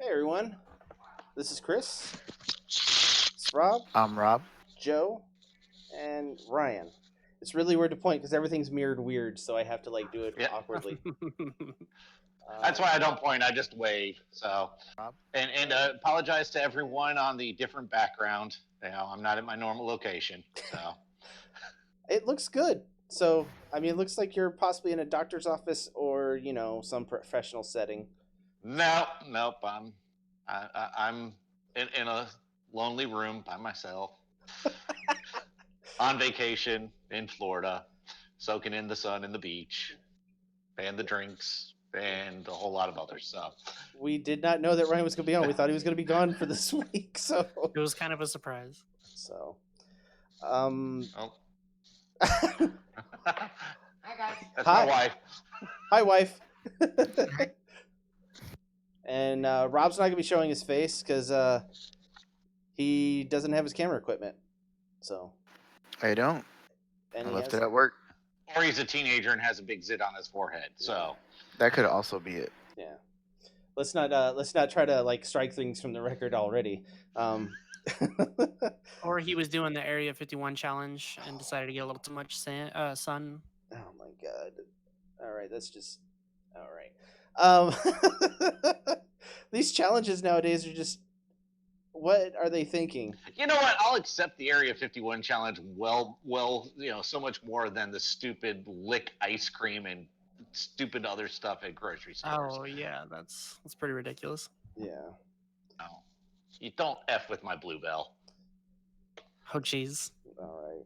everyone. This is Chris. It's Rob, I'm Rob. Joe, and Ryan. It's really weird to point because everything's mirrored weird, so I have to do it Yeah. awkwardly. That's why I don't point. I just wave. So, Rob. and apologize to everyone on the different background. I'm not at my normal location. So, It looks good. So, it looks like you're possibly in a doctor's office or some professional setting. nope. I'm in a lonely room by myself on vacation in Florida, soaking in the sun and the beach, and the drinks, and a whole lot of others. So, We did not know that Ryan was going to be on. We thought he was going to be gone for this week. So, It was kind of a surprise. Oh. Hi guys. That's Hi. my wife. Hi, wife. And Rob's not going to be showing his face because he doesn't have his camera equipment. So. I don't. And I he left has- it at work. Or he's a teenager and has a big zit on his forehead. So That could also be it. Yeah. Let's not try to strike things from the record already. Or he was doing the Area 51 challenge and decided to get a little too much sun. Oh my god. All right, that's just all right. These challenges nowadays are just, what are they thinking? you know what? I'll accept the Area 51 challenge so much more than the stupid lick ice cream and stupid other stuff at grocery stores. Oh yeah, that's pretty ridiculous. Yeah. No. You don't F with my Bluebell. Oh jeez. All right.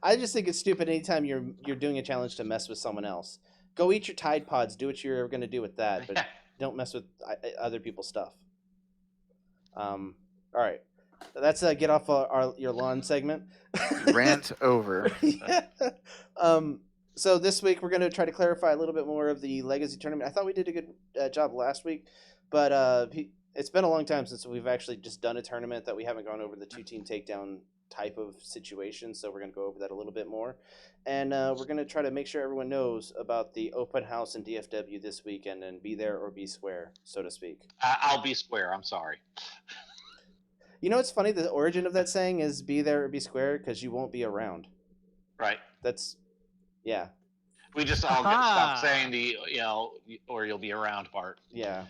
I just think it's stupid anytime you're doing a challenge to mess with someone else. Go eat your Tide Pods. Do what you're going to do with that, but don't mess with other people's stuff. All right. That's a get off your lawn segment. Rant over. Yeah. So this week we're going to try to clarify a little bit more of the Legacy tournament. I thought we did a good job last week, but it's been a long time since we've actually just done a tournament that we haven't gone over the two-team takedown type of situation, so we're going to go over that a little bit more. And we're going to try to make sure everyone knows about the open house in DFW this weekend, and be there or be square, so to speak. I'll be square. I'm sorry. You know what's funny? The origin of that saying is be there or be square because you won't be around. Right. That's, yeah. We just all stop saying the, or you'll be around part. Yeah.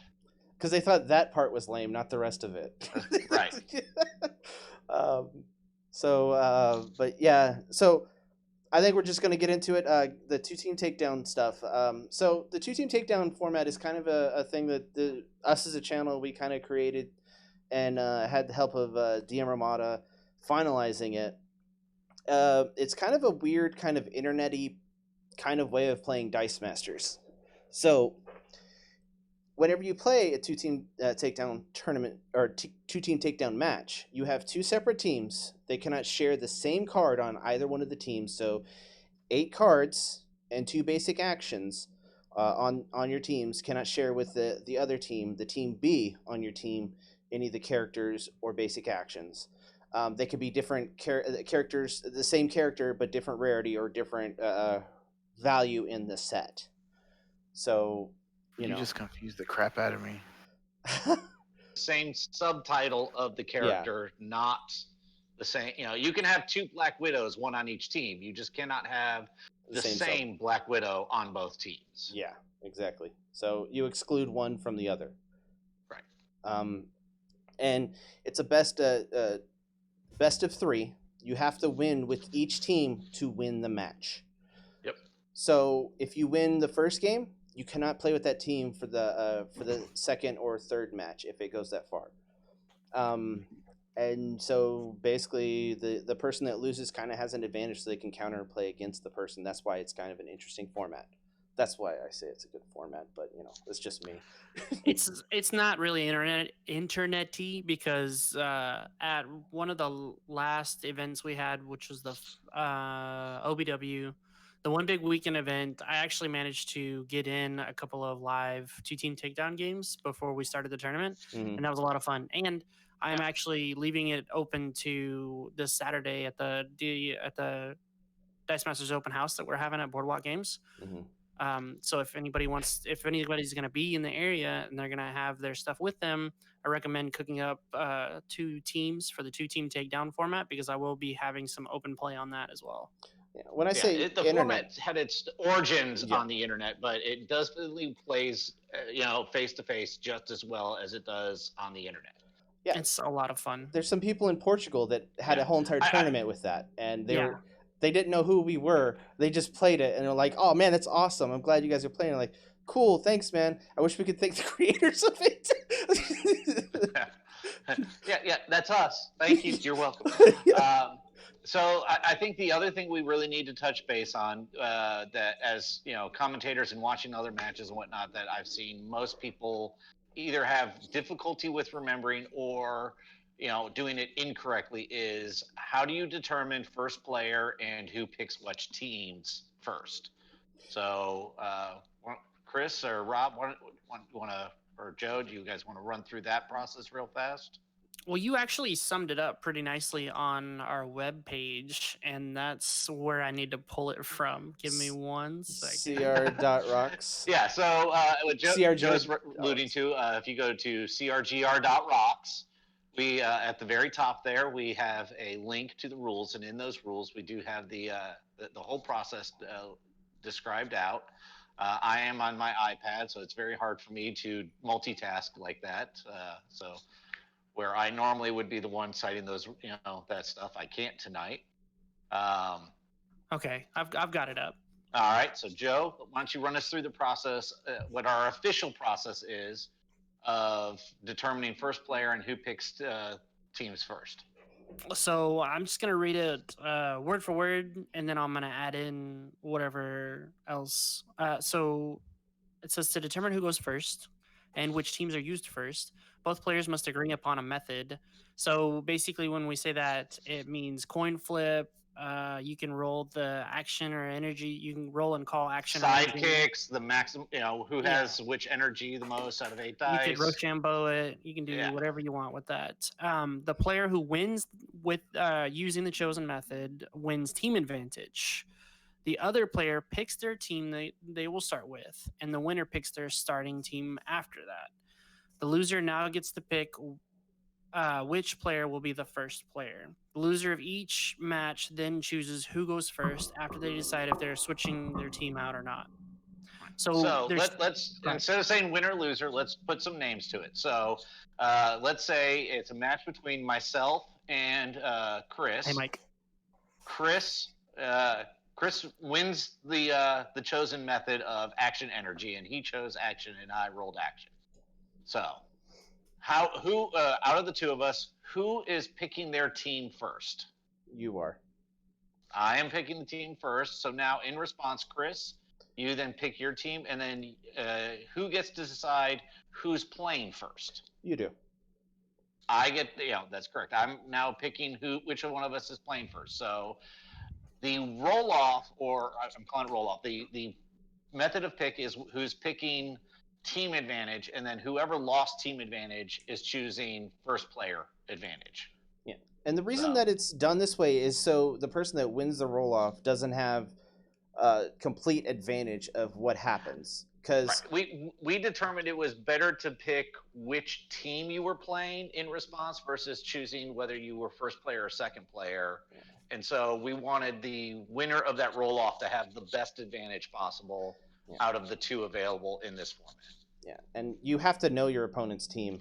Because they thought that part was lame, not the rest of it. Right. But yeah, so I think we're just going to get into it. The two-team takedown stuff. So the two-team takedown format is kind of a thing that us as a channel, we kind of created and had the help of DM Ramada finalizing it. It's kind of a weird kind of internet-y kind of way of playing Dice Masters. So whenever you play a two-team takedown tournament or two-team takedown match, you have two separate teams. They cannot share the same card on either one of the teams. So 8 cards and 2 basic actions on your teams cannot share with the other team, the team B on your team, any of the characters or basic actions. They could be different characters, the same character, but different rarity or different value in the set. So, you just confused the crap out of me. Same subtitle of the character, not the same. You can have 2 Black Widows, one on each team. You just cannot have the same Black Widow on both teams. Yeah, exactly. So you exclude one from the other. Right. And it's a best of 3. You have to win with each team to win the match. Yep. So if you win the first game, you cannot play with that team for the second or third match if it goes that far. And so basically the person that loses kind of has an advantage, so they can counter and play against the person. That's why it's kind of an interesting format. That's why I say it's a good format, but it's just me. It's not really internet-y because at one of the last events we had, which was the OBW, the one big weekend event, I actually managed to get in a couple of live two-team takedown games before we started the tournament, and that was a lot of fun. And I'm actually leaving it open to this Saturday at the Dice Masters open house that we're having at Boardwalk Games. So if anybody's going to be in the area and they're going to have their stuff with them, I recommend cooking up 2 teams for the 2-team takedown format, because I will be having some open play on that as well. Yeah, when I Yeah, say the internet, format had its origins Yeah. on the internet, but it definitely plays, face to face just as well as it does on the internet. Yeah. It's a lot of fun. there's some people in Portugal that had Yeah. a whole entire I- tournament with that, and Yeah. they didn't know who we were. They just played it, and they're like, "Oh man, that's awesome! I'm glad you guys are playing." I'm like, cool, thanks, man. I wish we could thank the creators of it. yeah, that's us. Thank you. You're welcome. So I think the other thing we really need to touch base on, that as commentators and watching other matches and whatnot, that I've seen most people either have difficulty with remembering or doing it incorrectly, is how do you determine first player and who picks which teams first? So Chris or Rob, want to, or Joe, do you guys want to run through that process real fast? Well, you actually summed it up pretty nicely on our webpage, and that's where I need to pull it from. Give me 1 second. CR.rocks. Yeah, so what CRGR Joe's alluding to, if you go to crgr.rocks, we at the very top there, we have a link to the rules, and in those rules, we do have the whole process described out. I am on my iPad, so it's very hard for me to multitask like that. So where I normally would be the one citing those, that stuff, I can't tonight. Okay, I've got it up. All right, so Joe, why don't you run us through the process, what our official process is of determining first player and who picks teams first. So I'm just gonna read it word for word, and then I'm gonna add in whatever else. So it says, to determine who goes first and which teams are used first, both players must agree upon a method. So basically, when we say that, it means coin flip. You can roll the action or energy. You can roll and call action or energy. Sidekicks, the maximum, who has which energy the most out of 8 dice. You could Rochambeau it. You can do whatever you want with that. The player who wins with using the chosen method wins team advantage. The other player picks their team they will start with, and the winner picks their starting team after that. The loser now gets to pick which player will be the first player. The loser of each match then chooses who goes first after they decide if they're switching their team out or not. So let's instead of saying winner loser, let's put some names to it. So let's say it's a match between myself and Chris. Hey, Mike. Chris wins the chosen method of action energy, and he chose action, and I rolled action. So, who out of the two of us, who is picking their team first? You are. I am picking the team first. So now, in response, Chris, you then pick your team, and then who gets to decide who's playing first? You do. I get, that's correct. I'm now picking which one of us is playing first. So the roll off, or I'm calling it roll off, the method of pick is who's picking team advantage, and then whoever lost team advantage is choosing first player advantage. Yeah. And the reason that it's done this way is so the person that wins the roll off doesn't have complete advantage of what happens. Because we determined it was better to pick which team you were playing in response versus choosing whether you were first player or second player. And so we wanted the winner of that roll off to have the best advantage possible out of the two available in this format. Yeah, and you have to know your opponent's team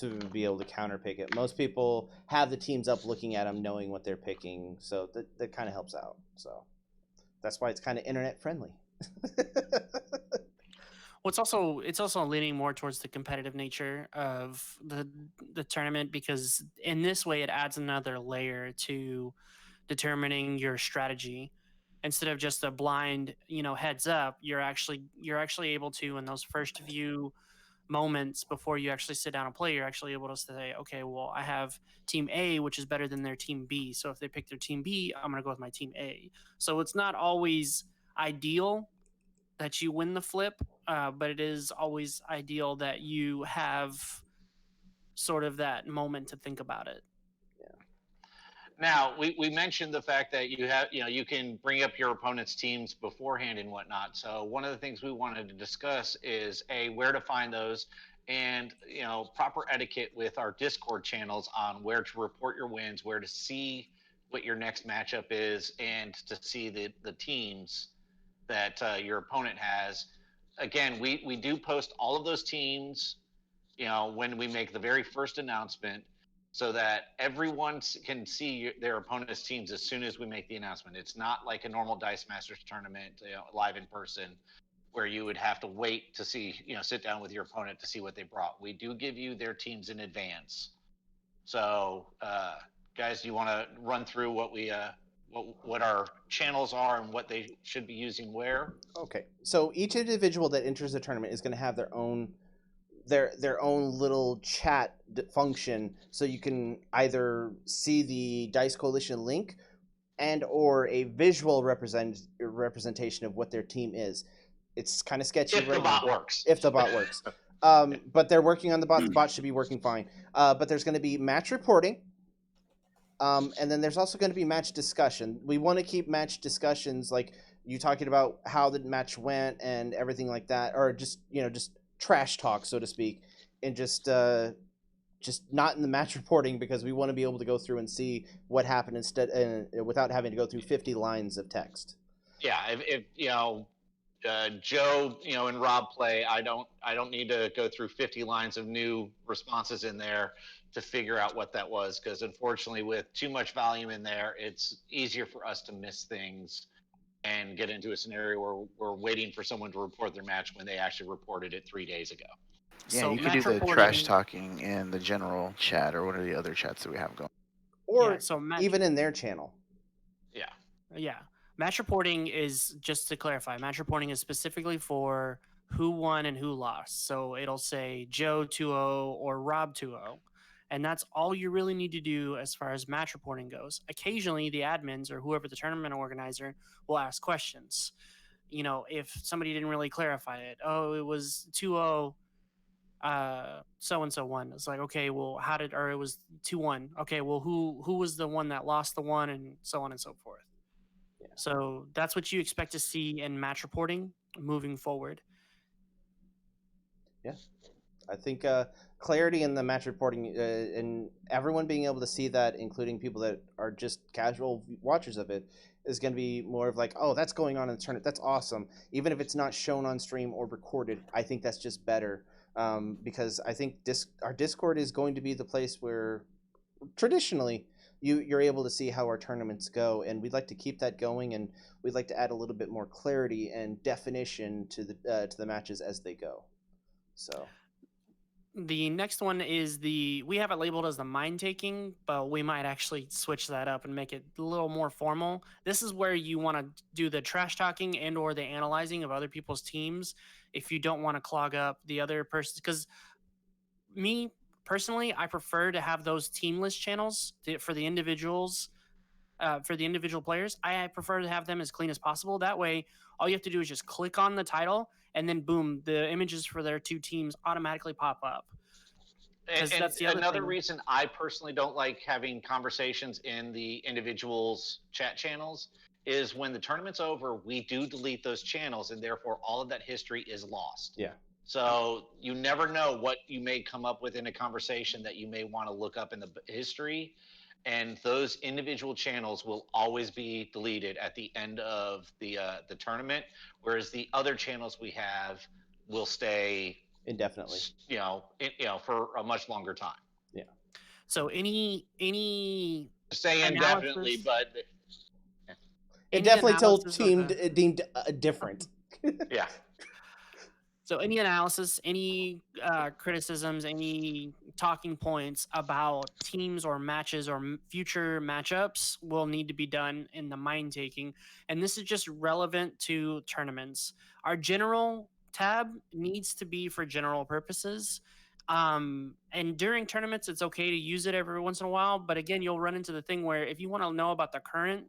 to be able to counterpick it. Most people have the teams up looking at them, knowing what they're picking, so that kind of helps out. So that's why it's kind of internet friendly. Well, it's also leaning more towards the competitive nature of the tournament, because in this way it adds another layer to determining your strategy. Instead of just a blind, heads up, you're actually able to, in those first few moments before you actually sit down and play, you're actually able to say, okay, well, I have team A, which is better than their team B. So if they pick their team B, I'm going to go with my team A. So it's not always ideal that you win the flip, but it is always ideal that you have sort of that moment to think about it. Now we mentioned the fact that you can bring up your opponent's teams beforehand and whatnot. So one of the things we wanted to discuss is where to find those, and proper etiquette with our Discord channels on where to report your wins, where to see what your next matchup is, and to see the teams that your opponent has. Again, we do post all of those teams, when we make the very first announcement, so that everyone can see their opponent's teams as soon as we make the announcement. It's not like a normal Dice Masters tournament, live in person, where you would have to wait to see, sit down with your opponent to see what they brought. We do give you their teams in advance. So, guys, do you want to run through what our channels are and what they should be using where? Okay, so each individual that enters the tournament is going to have their own little chat function, so you can either see the Dice Coalition link and or a visual representation of what their team is. It's kind of sketchy If the bot works. If the bot works. But they're working on the bot. The bot should be working fine. But there's going to be match reporting. And then there's also going to be match discussion. We want to keep match discussions like you talking about how the match went and everything like that, or just trash talk, so to speak, and just not in the match reporting, because we want to be able to go through and see what happened instead, without having to go through 50 lines of text. Yeah, if Joe, and Rob play, I don't need to go through 50 lines of new responses in there to figure out what that was, because unfortunately, with too much volume in there, it's easier for us to miss things and get into a scenario where we're waiting for someone to report their match when they actually reported it 3 days ago. Yeah, So you could match do the reporting- trash talking in the general chat, or what are the other chats that we have going? Or Yeah, so match- even in their channel. Yeah. Match reporting is, just to clarify, match reporting is specifically for who won and who lost. So it'll say Joe 2-0 or Rob 2-0. And that's all you really need to do as far as match reporting goes. Occasionally, the admins or whoever the tournament organizer will ask questions. If somebody didn't really clarify it, it was 2-0, so and so won. It's like, okay, well, it was 2-1. Okay, well, who was the one that lost the one, and so on and so forth. Yeah. So that's what you expect to see in match reporting moving forward. I think clarity in the match reporting, and everyone being able to see that, including people that are just casual watchers of it, is going to be more of like, oh, that's going on in the tournament. That's awesome. Even if it's not shown on stream or recorded, I think that's just better, because I think our Discord is going to be the place where traditionally you're able to see how our tournaments go, and we'd like to keep that going, and we'd like to add a little bit more clarity and definition to the matches as they go. So. The next one is we have it labeled as the mind taking, but we might actually switch that up and make it a little more formal. This is where you want to do the trash talking and or the analyzing of other people's teams if you don't want to clog up the other person. Because me personally, I prefer to have those teamless channels for the individuals, for the individual players. I prefer to have them as clean as possible. That way, all you have to do is just click on the title, and then boom, the images for their two teams automatically pop up. And that's the other another thing. reason I personally don't like having conversations in the individuals' chat channels is when the tournament's over, we do delete those channels, and therefore all of that history is lost. Yeah. So you never know what you may come up with in a conversation that you may want to look up in the history, and those individual channels will always be deleted at the end of the tournament, whereas the other channels we have will stay Indefinitely. For a much longer time. Yeah. So any Say analysis- indefinitely, but Indefinitely till analysis of teamed deemed different. yeah. So any analysis, any criticisms, any talking points about teams or matches or future matchups will need to be done in the mind taking. And this is just relevant to tournaments. Our general tab needs to be for general purposes. And during tournaments, it's okay to use it every once in a while. But again, you'll run into the thing where if you want to know about the current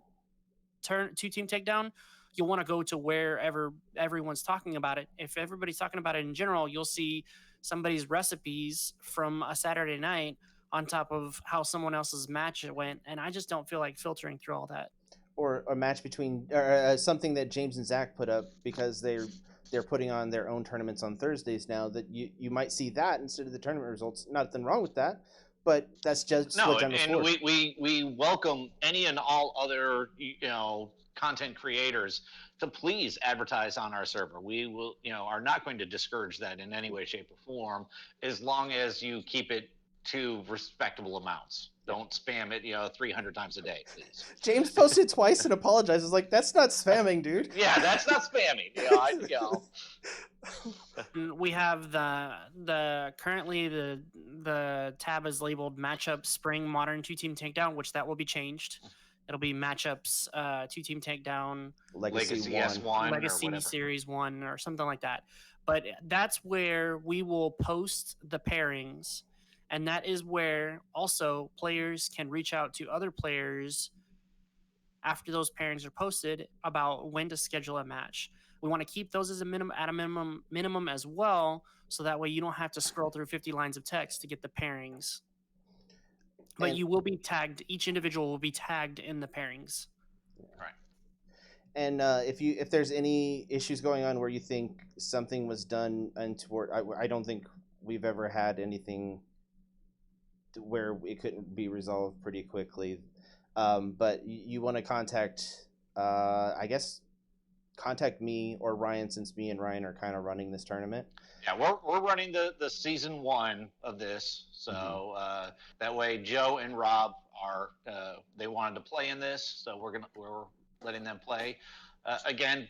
two-team takedown, you'll want to go to wherever everyone's talking about it. If everybody's talking about it in general, you'll see somebody's recipes from a Saturday night on top of how someone else's match went, and I just don't feel like filtering through all that. Or a match between, or something that James and Zach put up because they're putting on their own tournaments on Thursdays now. That you might see that instead of the tournament results. Nothing wrong with that, but that's just No, what and, General and Sport. we welcome any and all other content creators to please advertise on our server. We will are not going to discourage that in any way, shape, or form, as long as you keep it to respectable amounts. Don't spam it 300 times a day, please. James posted twice and apologizes. Like, that's not spamming, dude. Yeah, that's not spamming. We have the currently the tab is labeled matchup spring modern 2-team takedown, which that will be changed. It'll be matchups 2-team takedown Legacy S1 one. Legacy or whatever. Series 1 or something like that. But that's where we will post the pairings, and that is where also players can reach out to other players after those pairings are posted about when to schedule a match. We want to keep those as a minimum as well, so that way you don't have to scroll through 50 lines of text to get the pairings. But And- you will be tagged. Each individual will be tagged in the pairings. Right. And if there's any issues going on where you think something was done untoward, I don't think we've ever had anything where it couldn't be resolved pretty quickly. But you want to contact, I guess, contact me or Ryan, since me and Ryan are kind of running this tournament. Yeah, we're running the season 1 of this, so that way Joe and Rob are they wanted to play in this, so we're letting them play. Again,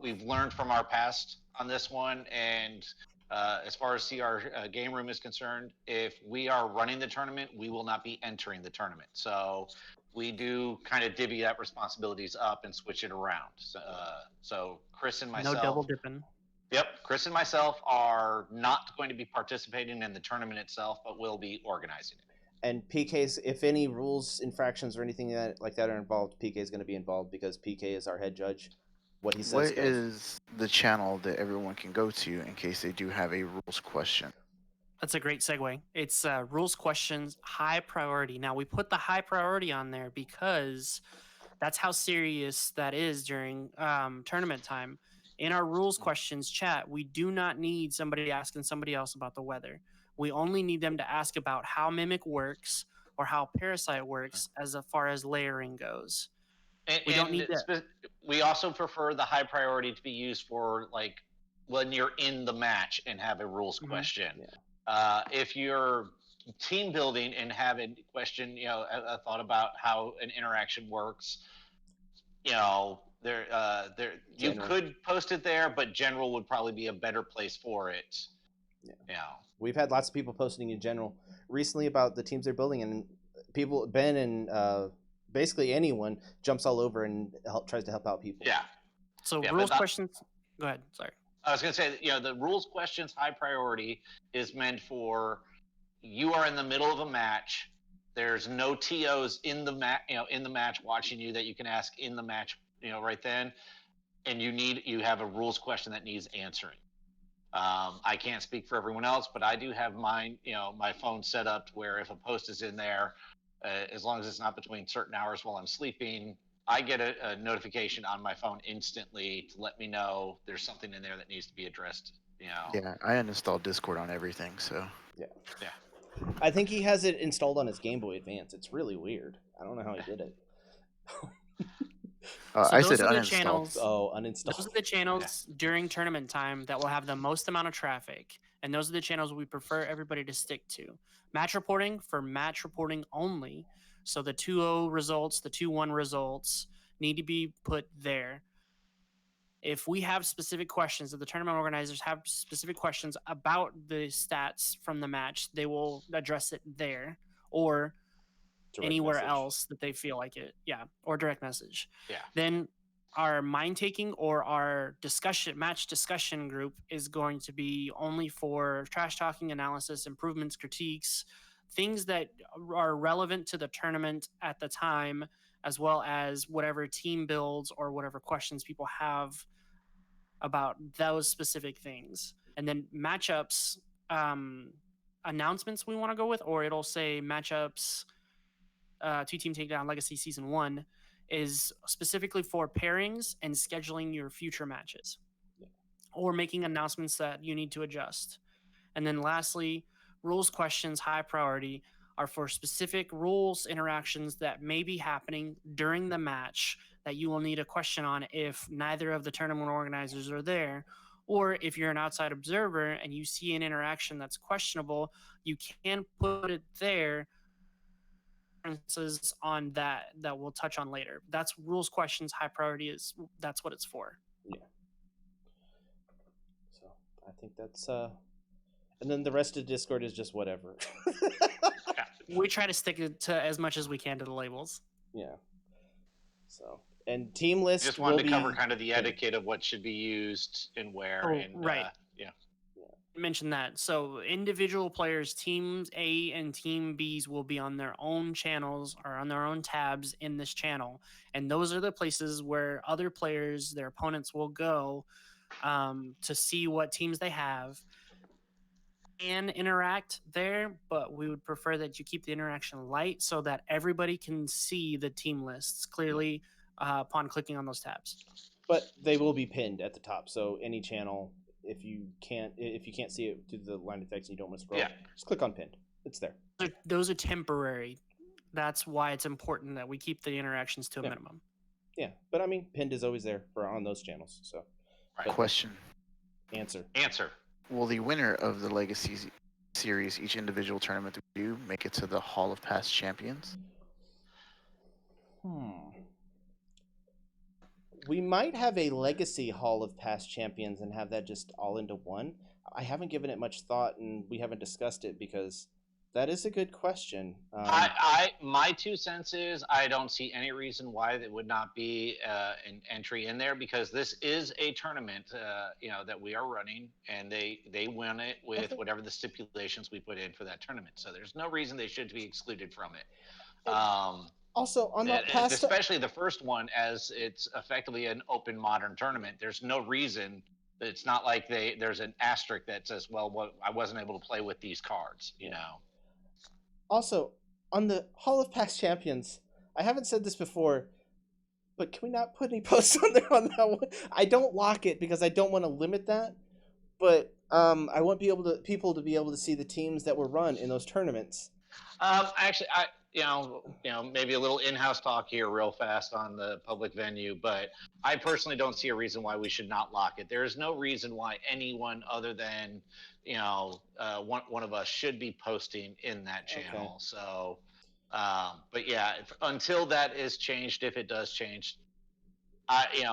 we've learned from our past on this one, and as far as CR game room is concerned, if we are running the tournament, we will not be entering the tournament. So we do kind of divvy that responsibilities up and switch it around. So Chris and myself. No double dipping. Yep, Chris and myself are not going to be participating in the tournament itself, but we'll be organizing it. And PK's, if any rules infractions or anything like that are involved, PK is going to be involved because PK is our head judge. What he says What goes. is the channel that everyone can go to in case they do have a rules question? That's a great segue. It's rules questions, high priority. Now, we put the high priority on there because that's how serious that is during tournament time. In our rules questions chat, we do not need somebody asking somebody else about the weather. We only need them to ask about how Mimic works or how Parasite works as far as layering goes. We don't need that. We also prefer the high priority to be used for like when you're in the match and have a rules question. Yeah. If you're team building and have a question, a thought about how an interaction works, you could post it there, but general would probably be a better place for it. Yeah. We've had lots of people posting in general recently about the teams they're building, and people, Ben and basically anyone jumps all over and tries to help out people. Yeah. So rules questions. Go ahead. Sorry. I was going to say, the rules questions high priority is meant for you are in the middle of a match. There's no TOs in the match watching you that you can ask in the match, right then, and you have a rules question that needs answering. I can't speak for everyone else, but I do have mine, my phone set up to where if a post is in there, as long as it's not between certain hours while I'm sleeping, I get a notification on my phone instantly to let me know there's something in there that needs to be addressed. Yeah, I uninstalled Discord on everything, so. Yeah. I think he has it installed on his Game Boy Advance. It's really weird. I don't know how he did it. I said those are the uninstalled. channels. Oh, uninstalled. Those are the channels during tournament time that will have the most amount of traffic, and those are the channels we prefer everybody to stick to. Match reporting for match reporting only. So the 2-0 results, the 2-1 results need to be put there. If we have specific questions, if the tournament organizers have specific questions about the stats from the match, they will address it there or Direct anywhere message. else that they feel like it. Yeah, or direct message. Yeah. Then our mind taking or our match discussion group is going to be only for trash talking, analysis, improvements, critiques, things that are relevant to the tournament at the time, as well as whatever team builds or whatever questions people have about those specific things. And then matchups, announcements we want to go with, or it'll say matchups, Two Team Takedown Legacy Season 1 is specifically for pairings and scheduling your future matches or making announcements that you need to adjust. And then lastly, rules questions high priority are for specific rules interactions that may be happening during the match that you will need a question on if neither of the tournament organizers are there, or if you're an outside observer and you see an interaction that's questionable, you can put it there on that we'll touch on later. That's rules questions high priority that's what it's for. So I think that's and then the rest of Discord is just whatever. We try to stick it to as much as we can to the labels. Yeah. So and team list Just will wanted to be cover kind of the etiquette of what should be used and where. Oh, and right. Yeah. Mention that. So individual players, teams A and team B's will be on their own channels or on their own tabs in this channel. And those are the places where other players, their opponents will go to see what teams they have and interact there, but we would prefer that you keep the interaction light so that everybody can see the team lists clearly upon clicking on those tabs. but they will be pinned at the top. So any channel, if you can't see it through the line of text and you don't want to scroll, Yeah. just click on pinned. It's there. Those are temporary. That's why it's important that we keep the interactions to a Yeah. minimum. Yeah, but I mean, pinned is always there for on those channels. So Right. Question: answer. will the winner of the Legacy series, each individual tournament that we do, make it to the Hall of Past Champions? We might have a Legacy Hall of Past Champions and have that just all into one. I haven't given it much thought, and we haven't discussed it because that is a good question. My 2 cents is I don't see any reason why there would not be an entry in there, because this is a tournament, that we are running, and they win it with Okay. whatever the stipulations we put in for that tournament. So there's no reason they should be excluded from it. Also, on that past, Especially the first one, as it's effectively an open modern tournament. There's no reason. It's not like there's an asterisk that says, well, I wasn't able to play with these cards, you know. also on the Hall of Past Champions, I haven't said this before, but can we not put any posts on there on that one? I don't lock it because I don't want to limit that, but I want people to be able to see the teams that were run in those tournaments. Actually, maybe a little in-house talk here real fast on the public venue, but I personally don't see a reason why we should not lock it. There is no reason why anyone other than, one of us should be posting in that channel. Okay. So, but yeah, until that is changed, if it does change,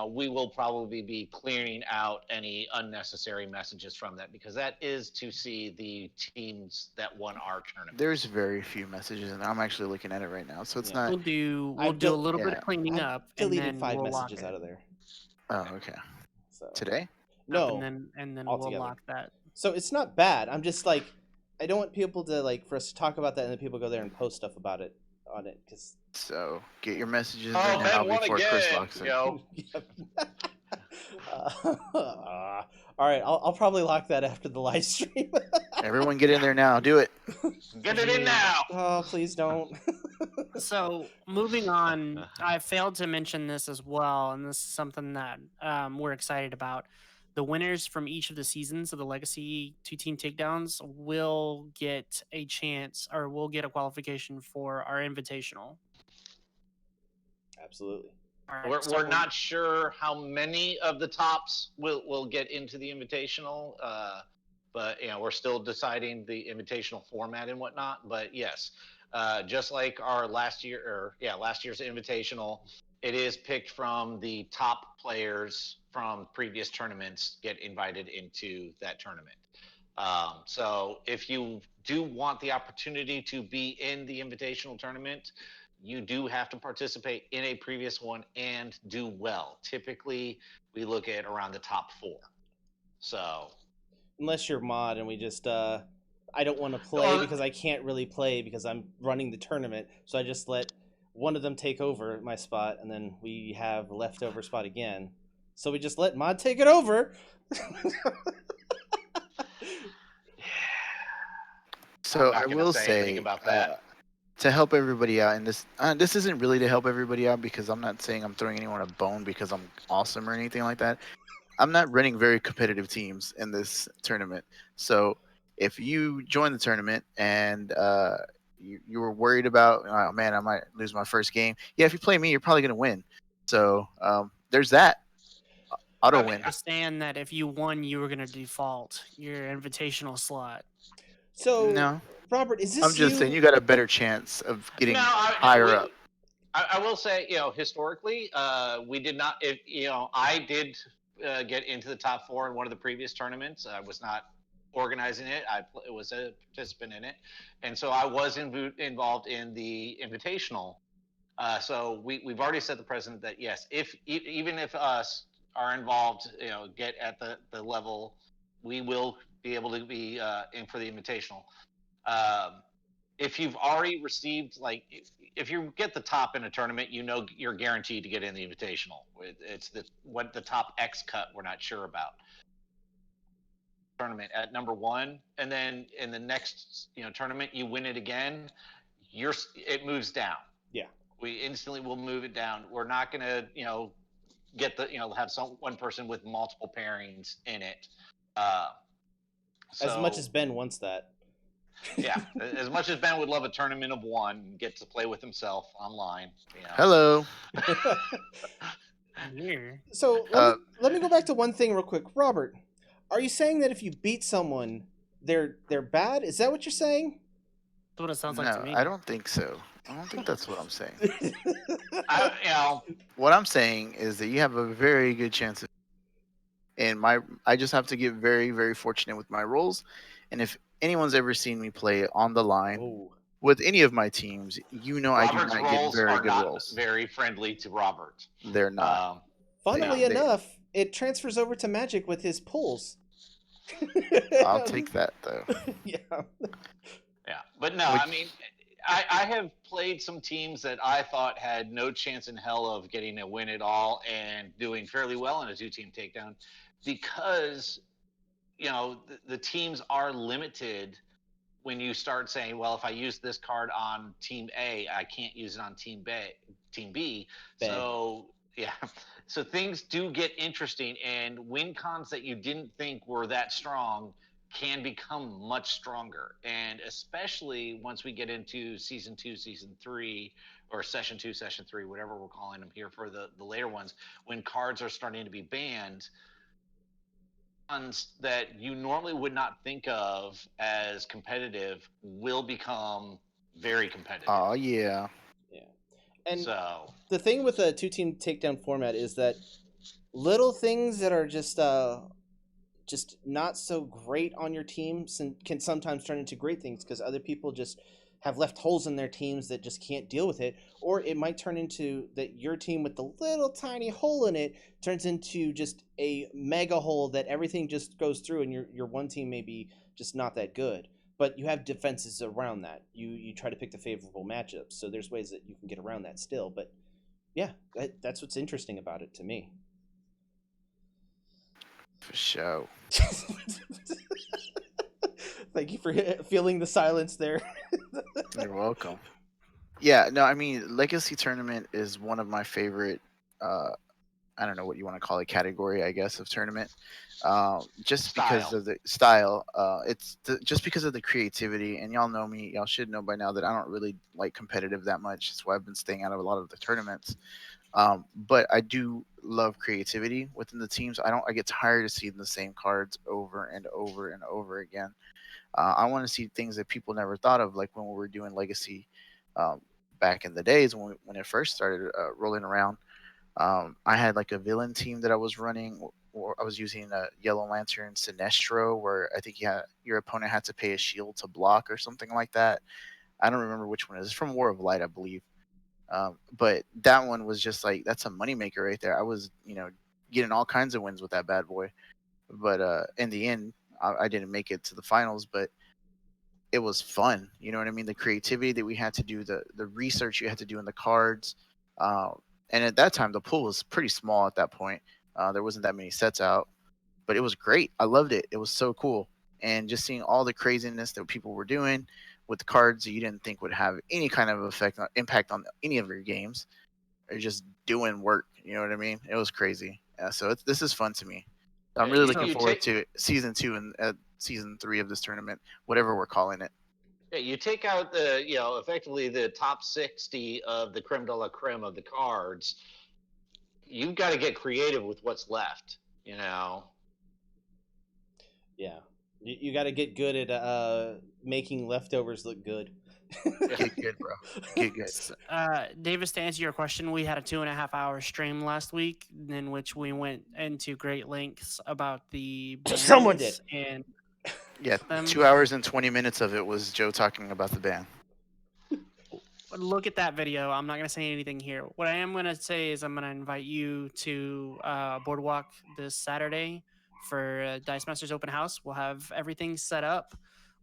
we will probably be clearing out any unnecessary messages from that, because that is to see the teams that won our tournament. There's very few messages, and I'm actually looking at it right now, so it's Yeah. not. We'll do I've a del- little bit yeah. of cleaning I've up, and deleted then 5 we'll lock messages it. out of there. Oh, okay. So Today? no, and then altogether. we'll lock that. So it's not bad. I'm just like, I don't want people to for us to talk about that and then people go there and post stuff about it on it because. So get your messages Oh, in now Ben won before Chris again, locks it. yo. All right, I'll probably lock that after the live stream. Everyone get in there now. Do it. Get it in now. Oh, please don't. So moving on, I failed to mention this as well, and this is something that we're excited about. The winners from each of the seasons of the Legacy 2 Team Takedowns will get a chance, or will get a qualification for our Invitational. Absolutely. All right, We're so not sure how many of the tops will get into the invitational, but we're still deciding the invitational format and whatnot. But yes, just like our last year's invitational, it is picked from the top players from previous tournaments get invited into that tournament. So if you do want the opportunity to be in the invitational tournament, you do have to participate in a previous one and do well. Typically, we look at around the top 4. So, Unless you're mod and we just, I don't want to play because I can't really play because I'm running the tournament. So I just let one of them take over my spot and then we have a leftover spot again. So we just let mod take it over. So not I gonna will say anything say, about that. to help everybody out, and this isn't really to help everybody out because I'm not saying I'm throwing anyone a bone because I'm awesome or anything like that. I'm not running very competitive teams in this tournament. So if you join the tournament and you were worried about, oh man, I might lose my first game. Yeah, if you play me, you're probably gonna win. So there's that auto I mean, win. Understand that if you won, you were going to default your invitational slot. So, No, Robert, is I'm this just saying you? you got a better chance of no, getting higher up. I will say, historically, we did not. If I did get into the top 4 in one of the previous tournaments. I was not organizing it. I was a participant in it, and so I was involved in the invitational. So we've already set the precedent that yes, if even if us are involved, get at the level, we will be able to be in for the invitational. Um, if you've already received, like, if you get the top in a tournament, you're guaranteed to get in the invitational. It's what the top X cut we're not sure about tournament at number 1, and then in the next tournament you win it again, it moves down. Yeah. We instantly will move it down. We're not going to get the have one person with multiple pairings in it. As much as Ben wants that. Yeah, as much as Ben would love a tournament of 1 and get to play with himself online. Hello. Here. So let me go back to one thing real quick, Robert. Are you saying that if you beat someone, they're bad? Is that what you're saying? That's what it sounds No, like to me. I don't think so. I don't think that's what I'm saying. I, What I'm saying is that you have a very good chance of, and I just have to get very, very fortunate with my rolls. And if anyone's ever seen me play on the line Oh. with any of my teams, I do Robert's not get rolls very are good not rolls. very friendly to Robert. They're not. Funnily They- enough, it transfers over to Magic with his pulls. I'll take that though. Yeah. Yeah, but no, Which- I mean, I have played some teams that I thought had no chance in hell of getting a win at all and doing fairly well in a 2-team takedown because, the teams are limited when you start saying, well, if I use this card on team A, I can't use it on team B. Bad. So, yeah. So things do get interesting, and win cons that you didn't think were that strong can become much stronger. And especially once we get into season 2, season 3, or session 2, session 3, whatever we're calling them here for the later ones, when cards are starting to be banned, that you normally would not think of as competitive will become very competitive. Oh yeah. Yeah. And So the thing with a 2-team takedown format is that little things that are just not so great on your team can sometimes turn into great things because other people just have left holes in their teams that just can't deal with it, or it might turn into that your team with the little tiny hole in it turns into just a mega hole that everything just goes through, and your one team may be just not that good, but you have defenses around that. You try to pick the favorable matchups, so there's ways that you can get around that still. But yeah, that's what's interesting about it to me. For sure. Thank you for feeling the silence there. You're welcome. Yeah, no, I mean, Legacy Tournament is one of my favorite, I don't know what you want to call it, category, I guess, of tournament. Just because Style. of the style, just because of the creativity, and y'all know me, y'all should know by now that I don't really like competitive that much. That's why I've been staying out of a lot of the tournaments. But I do love creativity within the teams. I get tired of seeing the same cards over and over and over again. I want to see things that people never thought of, like when we were doing Legacy back in the days when it first started rolling around. I had like a villain team that I was running, or I was using a Yellow Lantern Sinestro, where I think your opponent had to pay a shield to block or something like that. I don't remember which one it is. It's from War of Light, I believe. But that one was just like, that's a moneymaker right there. I was, getting all kinds of wins with that bad boy. But in the end, I didn't make it to the finals, but it was fun. You know what I mean? The creativity that we had to do, the research you had to do in the cards. And at that time, the pool was pretty small at that point. There wasn't that many sets out, but it was great. I loved it. It was so cool. and just seeing all the craziness that people were doing with the cards that you didn't think would have any kind of impact on any of your games, or just doing work. You know what I mean? It was crazy. Yeah, so this is fun to me. I'm Yeah, really you- looking you forward take- to season 2 and season 3 of this tournament, whatever we're calling it. Yeah, you take out the, effectively the top 60 of the creme de la creme of the cards. You've got to get creative with what's left, Yeah, you got to get good at making leftovers look good. Get good, bro. Get good. Davis, to answer your question, we had a 2.5-hour stream last week in which we went into great lengths about the Someone bans and Yeah, them. 2 hours and 20 minutes of it was Joe talking about the ban. Look at that video. I'm not going to say anything here. What I am going to say is I'm going to invite you to Boardwalk this Saturday for Dice Masters Open House. We'll have everything set up.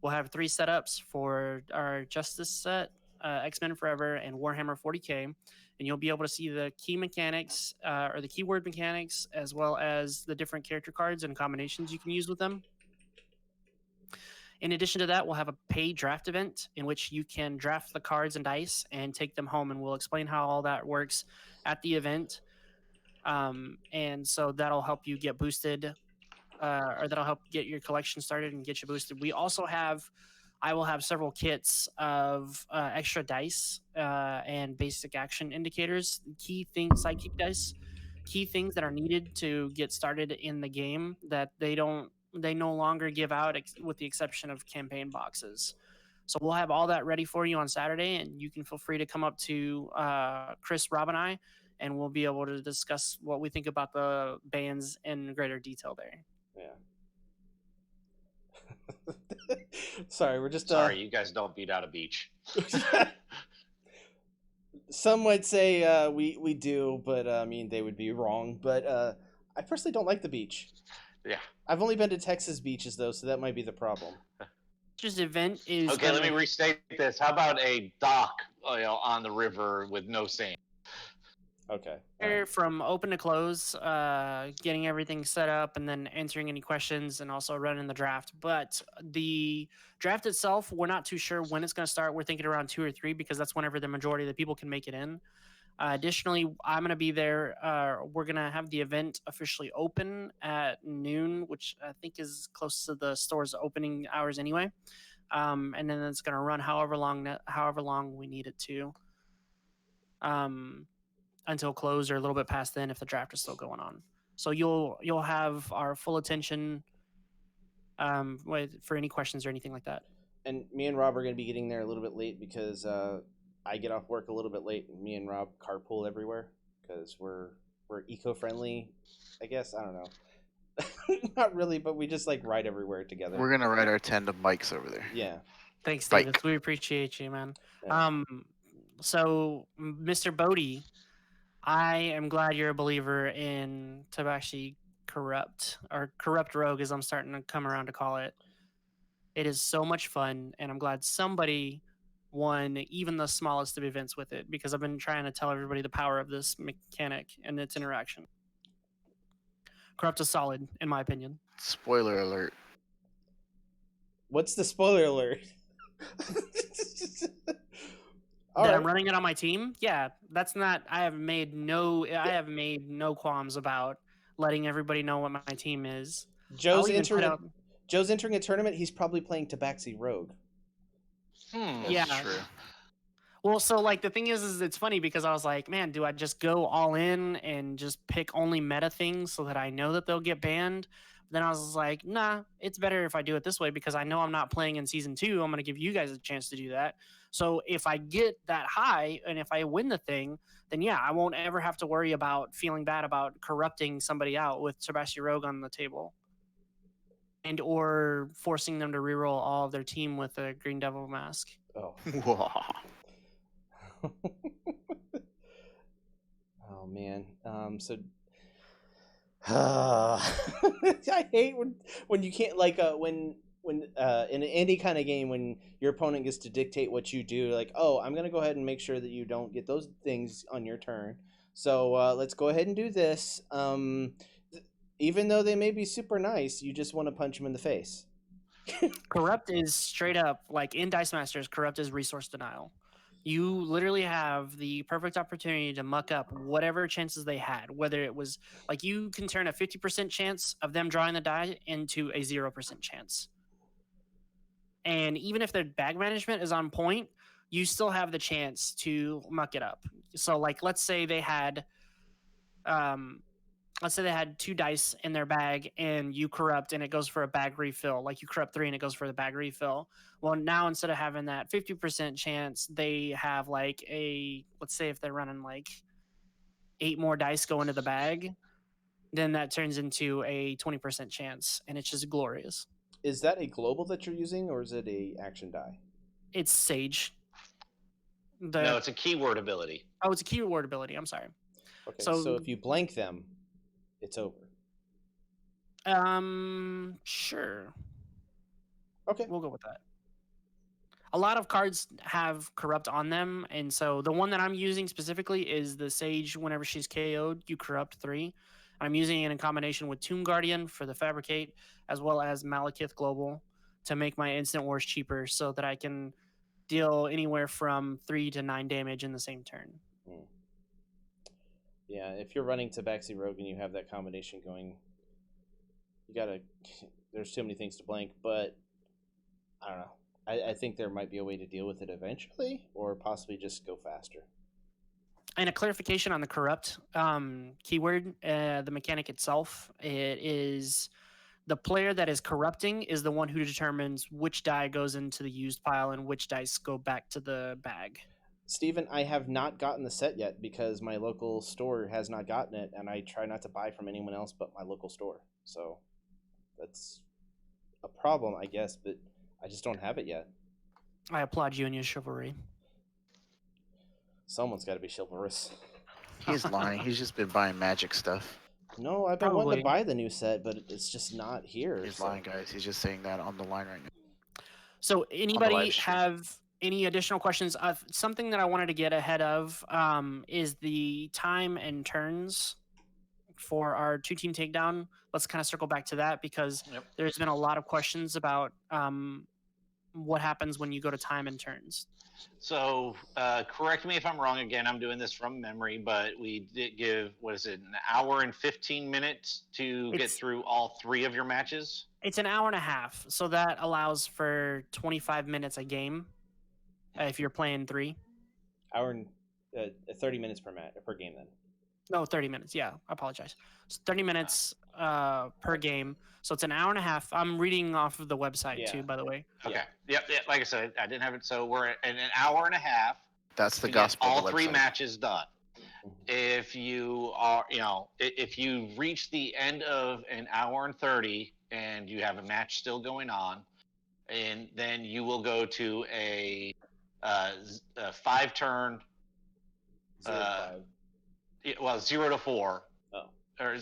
We'll have 3 setups for our Justice set, X-Men Forever, and Warhammer 40K. And you'll be able to see the key mechanics or the keyword mechanics, as well as the different character cards and combinations you can use with them. In addition to that, we'll have a paid draft event in which you can draft the cards and dice and take them home, and we'll explain how all that works at the event. And so that'll help you get boosted, or that'll help get your collection started and get you boosted. I will have several kits of extra dice and basic action indicators, sidekick dice, key things that are needed to get started in the game that they no longer give out with the exception of campaign boxes. So we'll have all that ready for you on Saturday, and you can feel free to come up to Chris, Rob, and I, and we'll be able to discuss what we think about the bans in greater detail there. Yeah. Sorry, we're just Sorry, you guys don't beat out a beach. Some might say we do, but I mean they would be wrong. But I personally don't like the beach. Yeah. I've only been to Texas beaches though, so that might be the problem. This event is Okay, let me restate this. How about a dock, on the river with no sand? Okay. From open to close, getting everything set up, and then answering any questions, and also running the draft. But the draft itself, we're not too sure when it's going to start. We're thinking around 2 or 3 because that's whenever the majority of the people can make it in. Additionally, I'm going to be there. We're going to have the event officially open at noon, which I think is close to the store's opening hours anyway. And then it's going to run however long we need it to. Until close or a little bit past then if the draft is still going on. So you'll have our full attention for any questions or anything like that. And me and Rob are going to be getting there a little bit late because I get off work a little bit late, and me and Rob carpool everywhere because we're eco-friendly, I guess. I don't know. Not really, but we just like ride everywhere together. We're gonna ride our tandem bikes over there. Yeah. Thanks, Bike. David. We appreciate you, man. Yeah. So Mr. Bodie, I am glad you're a believer in Tabaxi Corrupt, or Corrupt Rogue, as I'm starting to come around to call it. It is so much fun, and I'm glad somebody won even the smallest of events with it, because I've been trying to tell everybody the power of this mechanic and its interaction. Corrupt is solid, in my opinion. Spoiler alert. What's the spoiler alert? All That right. I'm running it on my team. Yeah, that's not. I have made no qualms about letting everybody know what my team is. Joe's I'll even entering. put out- Joe's entering a tournament. He's probably playing Tabaxi Rogue. Yeah. That's true. Well, so like the thing is it's funny because I was like, man, do I just go all in and just pick only meta things so that I know that they'll get banned? Then I was like, nah, it's better if I do it this way because I know I'm not playing in season 2. I'm going to give you guys a chance to do that. So if I get that high and if I win the thing, then yeah, I won't ever have to worry about feeling bad about corrupting somebody out with Sebastian Rogue on the table. And or forcing them to reroll all of their team with a Green Devil mask. Oh. Whoa. Oh man. So I hate when you can't like when in any kind of game when your opponent gets to dictate what you do, like, oh, I'm gonna go ahead and make sure that you don't get those things on your turn. So let's go ahead and do this. Even though they may be super nice, you just want to punch them in the face. Corrupt is straight up like in Dice Masters. Corrupt is resource denial. You literally have the perfect opportunity to muck up whatever chances they had. Whether it was like you can turn a 50% chance of them drawing the die into a 0% chance. And even if their bag management is on point, you still have the chance to muck it up. So like let's say they had two dice in their bag and you corrupt and it goes for a bag refill. Like you corrupt 3 and it goes for the bag refill. Well, now instead of having that 50% chance, they have like let's say if they're running like 8 more dice go into the bag, then that turns into a 20% chance and it's just glorious. Is that a global that you're using, or is it a action die? It's Sage. No, it's a keyword ability. Oh, it's a keyword ability. I'm sorry. Okay, So- so if you blank them, it's over. Sure. Okay. We'll go with that. A lot of cards have corrupt on them, and so the one that I'm using specifically is the Sage. Whenever she's KO'd, you corrupt 3. I'm using it in combination with Tomb Guardian for the Fabricate, as well as Malekith Global to make my Instant Wars cheaper so that I can deal anywhere from 3 to 9 damage in the same turn. Yeah, if you're running Tabaxi Rogue and you have that combination going, you gotta. There's too many things to blank, but I don't know. I think there might be a way to deal with it eventually, or possibly just go faster. And a clarification on the corrupt keyword, the mechanic itself, it is the player that is corrupting is the one who determines which die goes into the used pile and which dice go back to the bag. Steven, I have not gotten the set yet because my local store has not gotten it, and I try not to buy from anyone else but my local store. So that's a problem, I guess, but I just don't have it yet. I applaud you and your chivalry. Someone's got to be chivalrous. He's lying. He's just been buying Magic stuff. No, I've been wanting Probably. to buy the new set, but it's just not here. He's so- lying, guys. He's just saying that on the line right now. So anybody live stream. have any additional questions? Something that I wanted to get ahead of is the time and turns for our 2-team takedown. Let's kind of circle back to that because Yep. there's been a lot of questions about what happens when you go to time and turns. So, correct me if I'm wrong. Again, I'm doing this from memory, but we did give an hour and 15 minutes to get It's- through all 3 of your matches. It's an hour and a half, so that allows for 25 minutes a game if you're playing 3. Hour and 30 minutes per game then. No, 30 minutes. Yeah, I apologize. It's 30 minutes per game. So it's an hour and a half. I'm reading off of the website Yeah. too, by the way. Okay. Yeah. Yep. Like I said, I didn't have it. So we're in an hour and a half. That's the to get gospel. all of the 3 website. matches done. If you are, if you reach the end of an hour and 30 and you have a match still going on, and then you will go to a 5-turn, 0 to 4. Oh. Or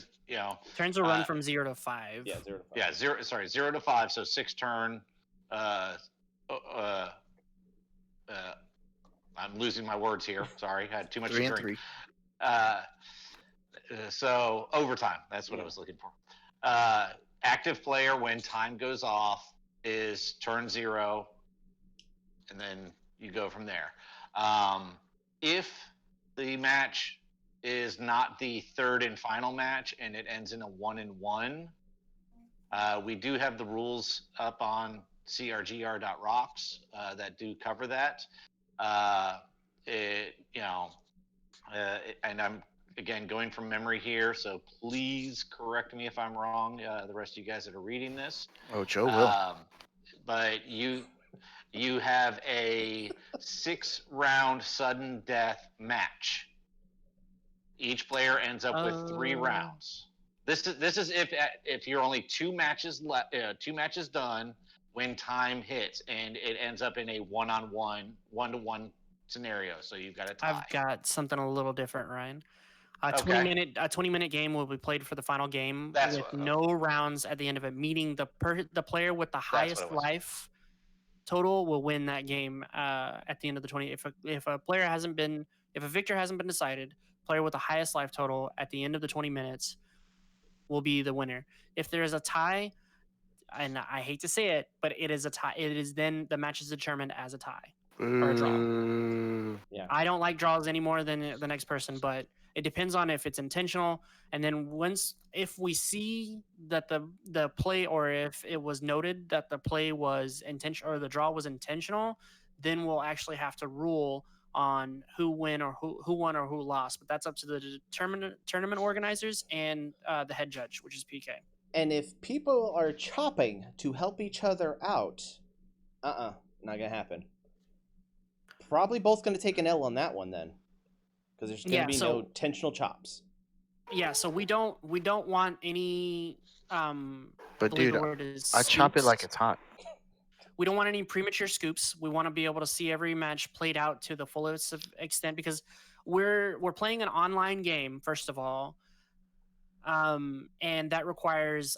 Turns will run from 0 to 5. Yeah, 0 to 5. yeah, 0 to 5. So 6-turn. I'm losing my words here. Sorry, I had too much 3 to and drink. 3. So overtime. That's what I was looking for. Active player when time goes off is turn 0, and then you go from there. If the match is not the 3rd and final match and it ends in a 1-1, we do have the rules up on crgr.rocks that do cover that. And I'm again going from memory here, so please correct me if I'm wrong. The rest of you guys that are reading this, Oh, Joe will. but you have a 6-round sudden death match. Each player ends up with 3 rounds. This is if you're only 2 matches done when time hits, and it ends up in a 1-on-1, 1-to-1 scenario. So you've got a tie. I've got something a little different, Ryan. A Okay. 20-minute game will be played for the final game That's with what- no rounds at the end of it, meaning the player with the what highest it was. life total will win that game at the end of the 20. If a victor hasn't been decided, player with the highest life total at the end of the 20 minutes will be the winner. If there is a tie, and I hate to say it, but it is a tie. It is then the match is determined as a tie or a draw. I don't like draws any more than the next person, but it depends on if it's intentional. And then if we see that the play, or if it was noted that the play was intentional or the draw was intentional, then we'll actually have to rule on who won or who lost. But that's up to the tournament organizers and the head judge, which is PK. And if people are chopping to help each other out, not gonna happen. Probably both gonna take an L on that one then, because there's gonna be no intentional chops. Yeah, so we don't want any. But dude, I chop it like it's hot. We don't want any premature scoops. We want to be able to see every match played out to the fullest extent, because we're playing an online game, first of all, and that requires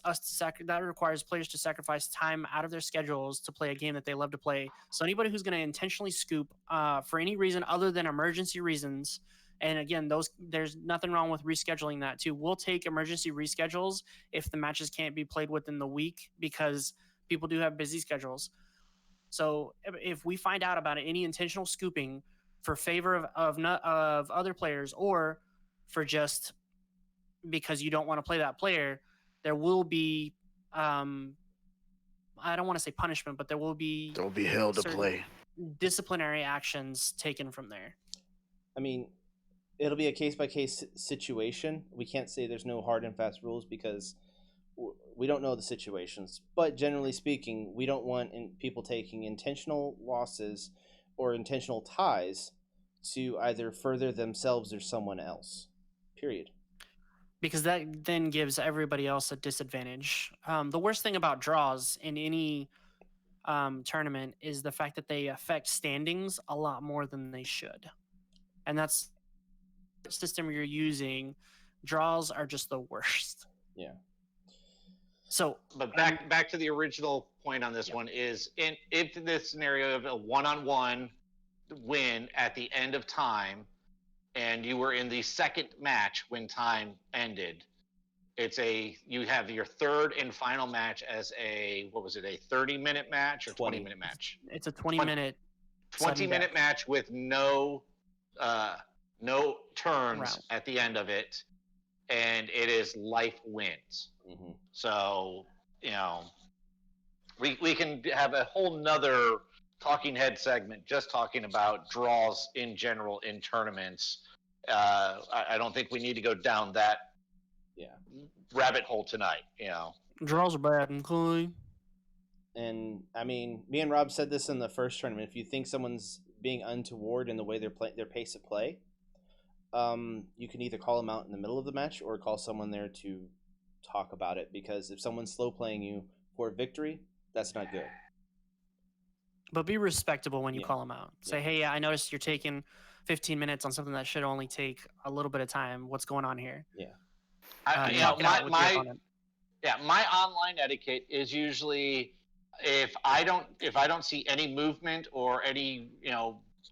players to sacrifice time out of their schedules to play a game that they love to play. So anybody who's going to intentionally scoop for any reason other than emergency reasons, and again, there's nothing wrong with rescheduling that too. We'll take emergency reschedules if the matches can't be played within the week, because people do have busy schedules. So if we find out about any intentional scooping for favor of other players, or for just because you don't want to play that player, there will be I don't want to say punishment, but there will be hell to play. Disciplinary actions taken from there. I mean, it'll be a case-by-case situation. We can't say there's no hard and fast rules because we don't know the situations. But generally speaking, we don't want people taking intentional losses or intentional ties to either further themselves or someone else. Period. Because that then gives everybody else a disadvantage. The worst thing about draws in any tournament is the fact that they affect standings a lot more than they should. And that's the system you're using. Draws are just the worst. Yeah. So, but back to the original point on this one is if this scenario of a one-on-one win at the end of time, and you were in the second match when time ended, you have your third and final match as a 30-minute match or 20-minute match? It's a 20-minute 20-minute match with no turns at the end of it, and it is life wins. Mm-hmm. So, we can have a whole nother talking head segment just talking about draws in general in tournaments. I don't think we need to go down that rabbit hole tonight. Draws are bad, okay? And I mean, me and Rob said this in the first tournament. If you think someone's being untoward in the way their pace of play, you can either call them out in the middle of the match or call someone there to talk about it. Because if someone's slow playing you for victory, that's not good. But be respectable when you call them out. Say, hey, I noticed you're taking 15 minutes on something that should only take a little bit of time. What's going on here? Yeah. My online etiquette is usually if I don't see any movement or any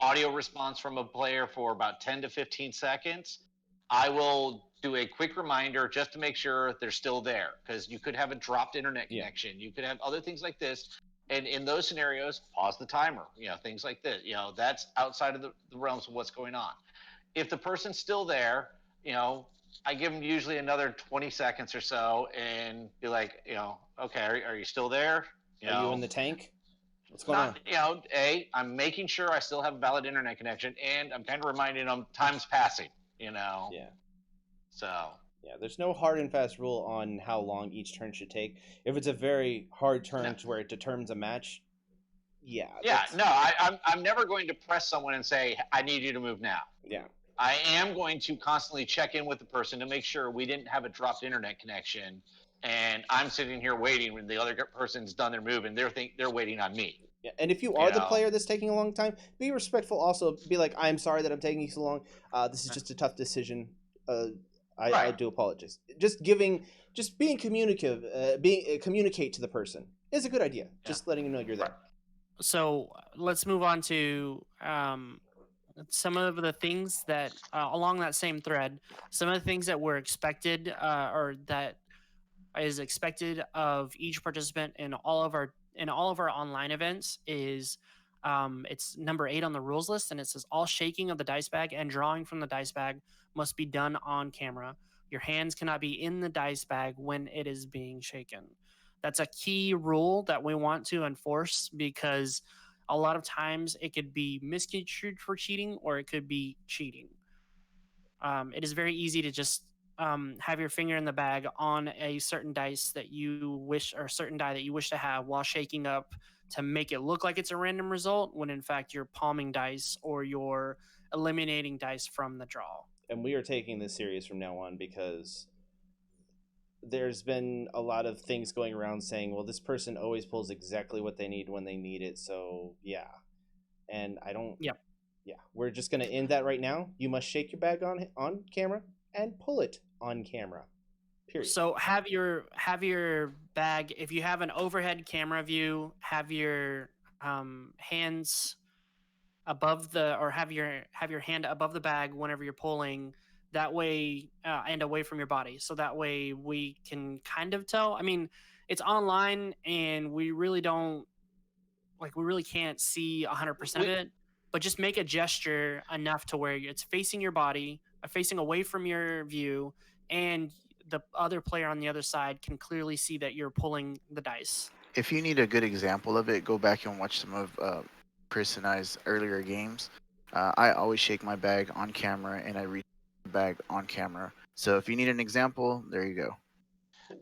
audio response from a player for about 10 to 15 seconds, I will do a quick reminder just to make sure they're still there, because you could have a dropped internet connection. You could have other things like this. And in those scenarios, pause the timer, things like this. That's outside of the realms of what's going on. If the person's still there, I give them usually another 20 seconds or so and be like, okay, are you still there? Are you in the tank? What's going on? I'm making sure I still have a valid internet connection, and I'm kind of reminding them time's passing, Yeah. So. Yeah, there's no hard and fast rule on how long each turn should take. If it's a very hard turn to where it determines a match, I'm never going to press someone and say, I need you to move now. Yeah. I am going to constantly check in with the person to make sure we didn't have a dropped internet connection, and I'm sitting here waiting when the other person's done their move and they're waiting on me. Yeah, and if you are the player that's taking a long time, be respectful. Also, be like, I'm sorry that I'm taking so long. This is just a tough decision. I do apologize. Just being communicative, communicate to the person is a good idea. Just letting them know you're there. So let's move on to some of the things that along that same thread, some of the things that were expected or that is expected of each participant in all of our online events is it's number 8 on the rules list, and it says all shaking of the dice bag and drawing from the dice bag must be done on camera. Your hands cannot be in the dice bag when it is being shaken. That's a key rule that we want to enforce, because a lot of times it could be misconstrued for cheating, or it could be cheating. It is very easy to just have your finger in the bag on a certain dice that you wish, or certain die that you wish to have, while shaking up to make it look like it's a random result, when in fact you're palming dice or you're eliminating dice from the draw. And we are taking this serious from now on, because there's been a lot of things going around saying, well, this person always pulls exactly what they need when they need it, so yeah. And I don't... Yep. Yeah, we're just going to end that right now. You must shake your bag on camera and pull it on camera. Period. So have your bag, if you have an overhead camera view, have your hands above the, or have your hand above the bag whenever you're pulling, that way, and away from your body, so that way we can kind of tell. I mean, it's online and we really can't see 100% of it, but just make a gesture enough to where it's facing your body, facing away from your view, and the other player on the other side can clearly see that you're pulling the dice. If you need a good example of it, go back and watch some of Chris and I's earlier games. I always shake my bag on camera, and I reach the bag on camera. So if you need an example, there you go.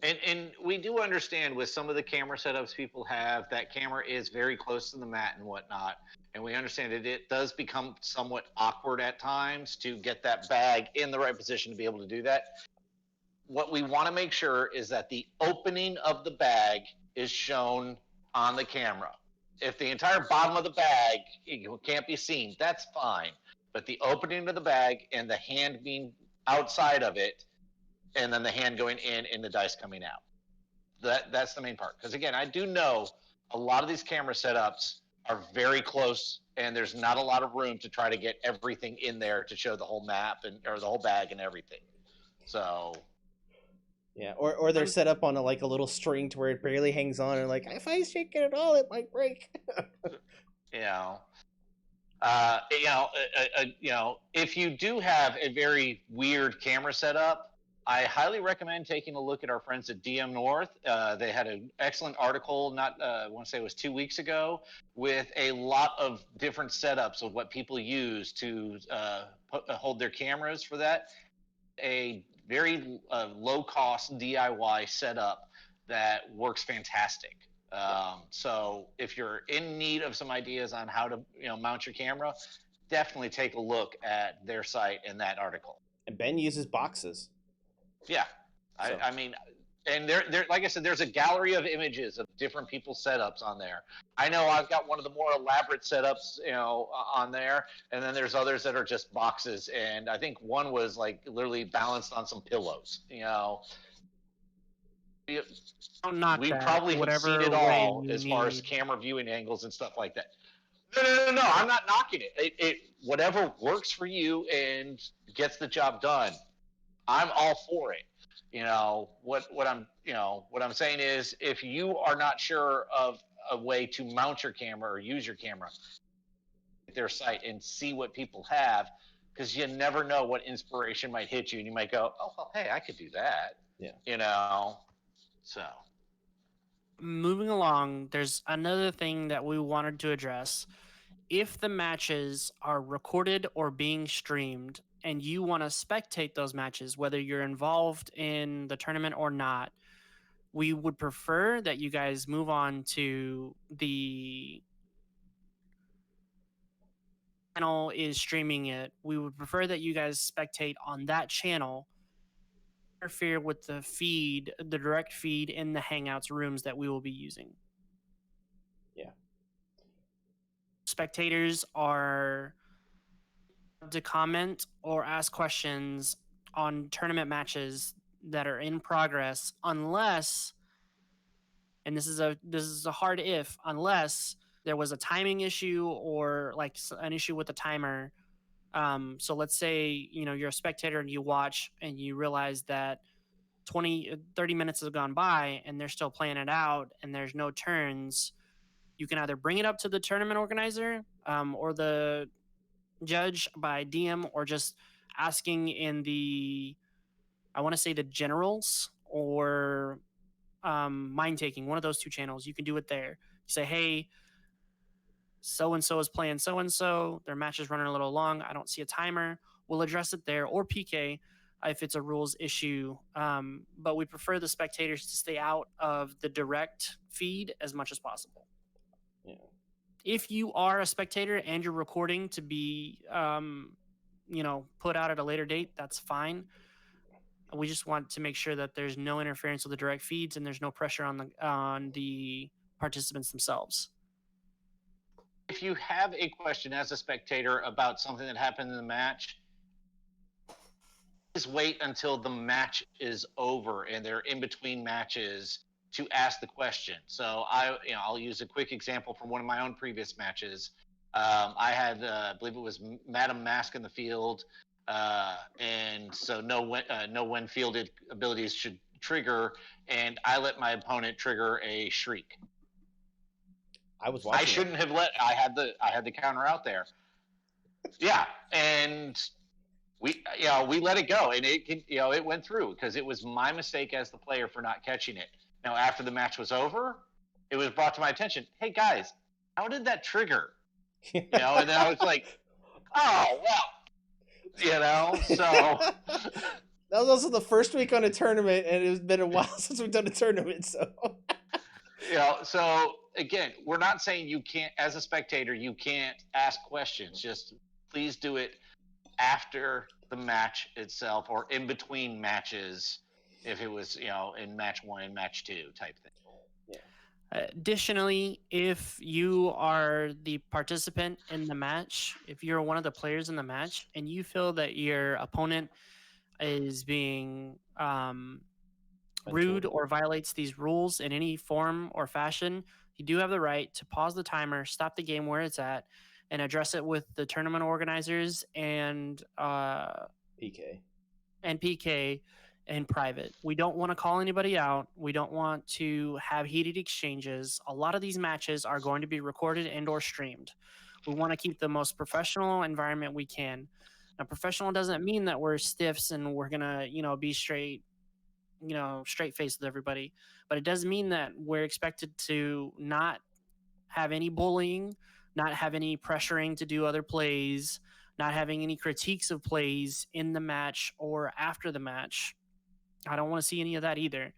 And we do understand with some of the camera setups people have, that camera is very close to the mat and whatnot. And we understand that it does become somewhat awkward at times to get that bag in the right position to be able to do that. What we want to make sure is that the opening of the bag is shown on the camera. If the entire bottom of the bag can't be seen, that's fine. But the opening of the bag and the hand being outside of it, and then the hand going in and the dice coming out. That's the main part. Because again, I do know a lot of these camera setups are very close, and there's not a lot of room to try to get everything in there to show the whole map or the whole bag and everything. So yeah, or they're set up on a little string to where it barely hangs on, and if I shake it at all, it might break. If you do have a very weird camera setup, I highly recommend taking a look at our friends at DM North. They had an excellent article, I want to say it was 2 weeks ago, with a lot of different setups of what people use to hold their cameras for that. A very low-cost DIY setup that works fantastic. So if you're in need of some ideas on how to mount your camera, definitely take a look at their site and that article. And Ben uses boxes. Yeah, So. I mean, and there, like I said, there's a gallery of images of different people's setups on there. I know I've got one of the more elaborate setups, on there, and then there's others that are just boxes. And I think one was literally balanced on some pillows. We probably have seen it all as far as camera viewing angles and stuff like that. No, I'm not knocking it. It whatever works for you and gets the job done, I'm all for it. What I'm saying is, if you are not sure of a way to mount your camera or use your camera, at their site and see what people have, because you never know what inspiration might hit you, and you might go, oh well, hey, I could do that. Yeah. So moving along, there's another thing that we wanted to address. If the matches are recorded or being streamed, and you want to spectate those matches, whether you're involved in the tournament or not, we would prefer that you guys move on to the channel is streaming it. We would prefer that you guys spectate on that channel, interfere with the feed, the direct feed in the Hangouts rooms that we will be using. Yeah. Spectators are to comment or ask questions on tournament matches that are in progress, unless, and this is a hard if, unless there was a timing issue or an issue with the timer. So let's say you're a spectator and you watch and you realize that 30 minutes has gone by and they're still playing it out and there's no turns, you can either bring it up to the tournament organizer or the judge by DM, or just asking in the, I want to say, the generals or mind taking, one of those two channels. You can do it there. You say, hey, so and so is playing so and so, their match is running a little long, I don't see a timer. We'll address it there, or PK if it's a rules issue. But we prefer the spectators to stay out of the direct feed as much as possible. Yeah. If you are a spectator and you're recording to be put out at a later date, that's fine. We just want to make sure that there's no interference with the direct feeds and there's no pressure on the participants themselves. If you have a question as a spectator about something that happened in the match, just wait until the match is over and they're in between matches to ask the question. So I'll use a quick example from one of my own previous matches. I had, I believe it was Madam Mask in the field, and so no when fielded abilities should trigger, and I let my opponent trigger a shriek. I was watching. I shouldn't have let. I had the counter out there. Yeah, and we let it go, and it went through because it was my mistake as the player for not catching it. Now, after the match was over, it was brought to my attention. Hey guys, how did that trigger? And then I was like, oh well, so. That was also the first week on a tournament, and it's been a while since we've done a tournament, so. So again, we're not saying you can't, as a spectator, you can't ask questions. Just please do it after the match itself or in between matches, if it was, in match 1 and match 2 type thing. Yeah. Additionally, if you are the participant in the match, if you're one of the players in the match and you feel that your opponent is being rude or violates these rules in any form or fashion, you do have the right to pause the timer, stop the game where it's at, and address it with the tournament organizers and PK in private. We don't want to call anybody out. We don't want to have heated exchanges. A lot of these matches are going to be recorded and or streamed. We want to keep the most professional environment we can. Now, professional doesn't mean that we're stiffs and we're gonna, be straight faced with everybody, but it does mean that we're expected to not have any bullying, not have any pressuring to do other plays, not having any critiques of plays in the match or after the match. I don't want to see any of that either.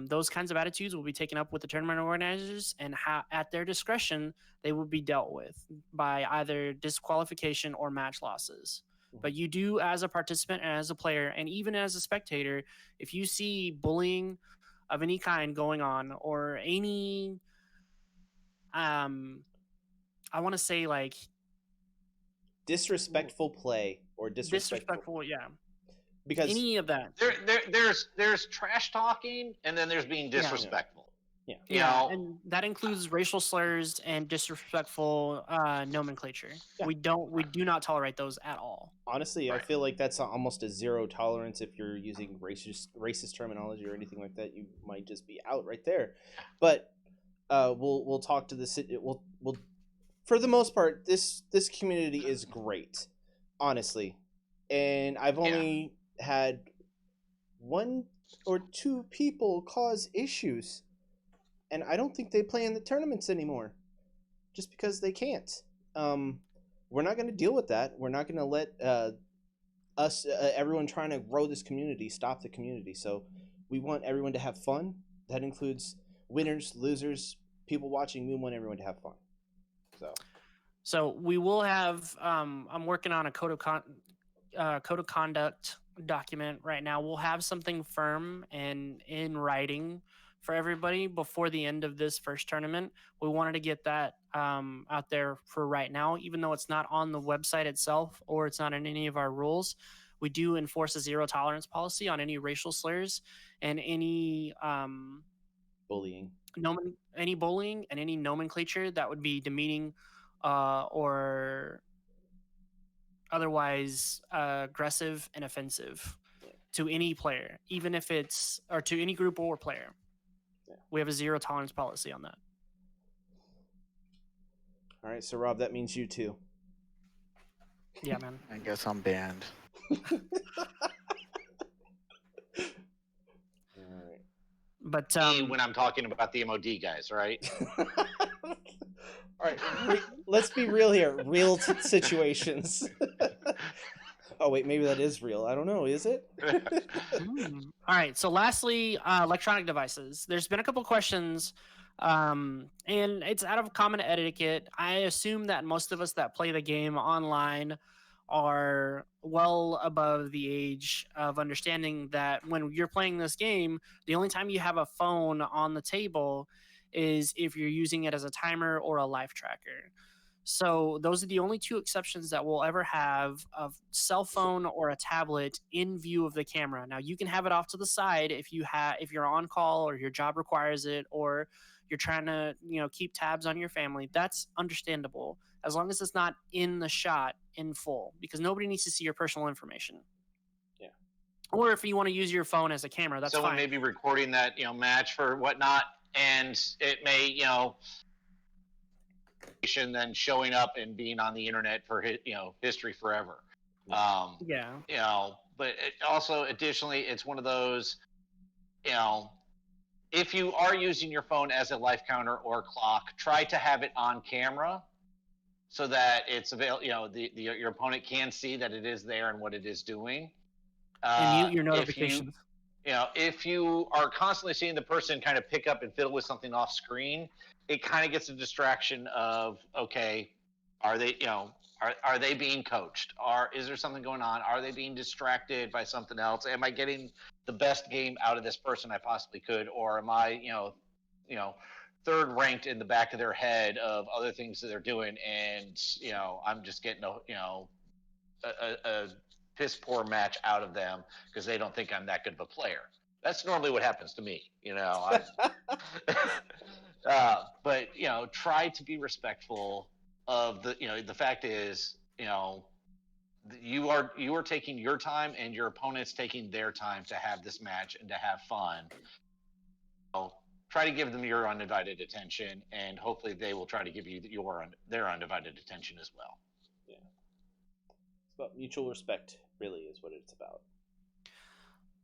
Those kinds of attitudes will be taken up with the tournament organizers, and at their discretion, they will be dealt with by either disqualification or match losses. But you do, as a participant and as a player, and even as a spectator, if you see bullying of any kind going on, or any, I want to say, like, disrespectful play or disrespectful, yeah, because any of that. There's trash talking, and then there's being disrespectful. Yeah, and that includes racial slurs and disrespectful nomenclature. Yeah. We do not tolerate those at all. Honestly, Right. I feel like that's almost a zero tolerance. If you're using racist terminology or anything like that, you might just be out right there. But we'll talk to the city. We'll for the most part, this community is great, honestly, and I've only had 1 or 2 people cause issues. And I don't think they play in the tournaments anymore, just because they can't. We're not going to deal with that. We're not going to let everyone trying to grow this community stop the community. So we want everyone to have fun. That includes winners, losers, people watching. We want everyone to have fun. So we will have. I'm working on a code of conduct document right now. We'll have something firm and in writing for everybody before the end of this first tournament. We wanted to get that out there for right now, even though it's not on the website itself or it's not in any of our rules. We do enforce a zero tolerance policy on any racial slurs and any Bullying. Any bullying and any nomenclature that would be demeaning or otherwise aggressive and offensive. to any player, even if it's or to any group or player. Yeah. We have a zero tolerance policy on that. All right, so Rob, that means you too. Yeah, man. I guess I'm banned. All right. But Me when I'm talking about the MOD guys, right? All right, let's be real here. Real situations. Oh wait, maybe that is real. I don't know. Is it? All right. So, lastly, electronic devices. There's been a couple questions, and it's out of common etiquette. I assume that most of us that play the game online are well above the age of understanding that when you're playing this game, the only time you have a phone on the table is if you're using it as a timer or a life tracker. So those are the only two exceptions that we'll ever have of cell phone or a tablet in view of the camera. Now you can have it off to the side if you're on call or your job requires it, or you're trying to keep tabs on your family. That's understandable as long as it's not in the shot in full, because nobody needs to see your personal information. Yeah. Or if you want to use your phone as a camera, that's Someone fine. may be recording that match for whatnot, and it may then showing up and being on the internet for history forever. Yeah. But also additionally, it's one of those, if you are using your phone as a life counter or clock, try to have it on camera so that it's available. Your opponent can see that it is there and what it is doing. And mute your notifications. If you are constantly seeing the person kind of pick up and fiddle with something off screen, it kind of gets a distraction of, okay, are they being coached? Is there something going on? Are they being distracted by something else? Am I getting the best game out of this person I possibly could? Or am I, third ranked in the back of their head of other things that they're doing, and I'm just getting a piss poor match out of them because they don't think I'm that good of a player. That's normally what happens to me, but try to be respectful of the fact is, you are taking your time and your opponent's taking their time to have this match and to have fun. Try to give them your undivided attention, and hopefully they will try to give you their undivided attention as well. Yeah. It's about mutual respect, really, is what it's about.